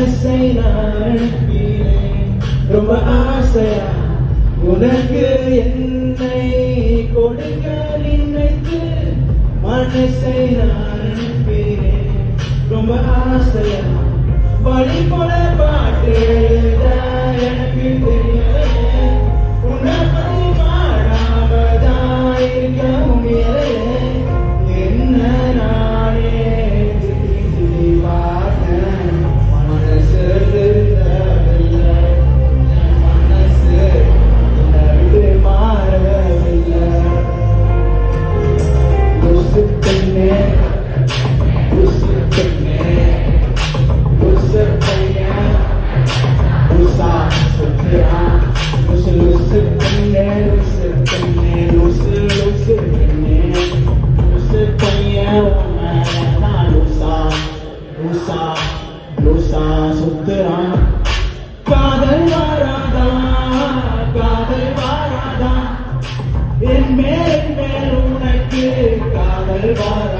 மனசை நான் அனுப்பினேன் ரொம்ப ஆசையா உனக்கு என்னை கொடுக்க நினைத்து மனசை நான் அனுப்பினேன் ரொம்ப ஆசையா வழி போல பாட்டு எழுத எனக்கு தெரியலையே உன்னை பற்றி பாடாமதான் இருக்க முடியலையே என்ன நானே சுத்தி பார்த்தேன் மனசு திருந்தவில்லை மனசு உன்னை விட்டு மாறவில்லை லூசு பெண்ணே லூசு பெண்ணே லூசு பையன் லூசா சுத்துறான் லூசு லூசு பெண்ணே லூசு பெண்ணே லூசு லூசு பெண்ணே லூசு பையன் உன் லூசா லூசா லூசா சுத்துறான் காதல் வாராதா காதல் வாராதா என் மேல் உனக்கு காதல் வாராதா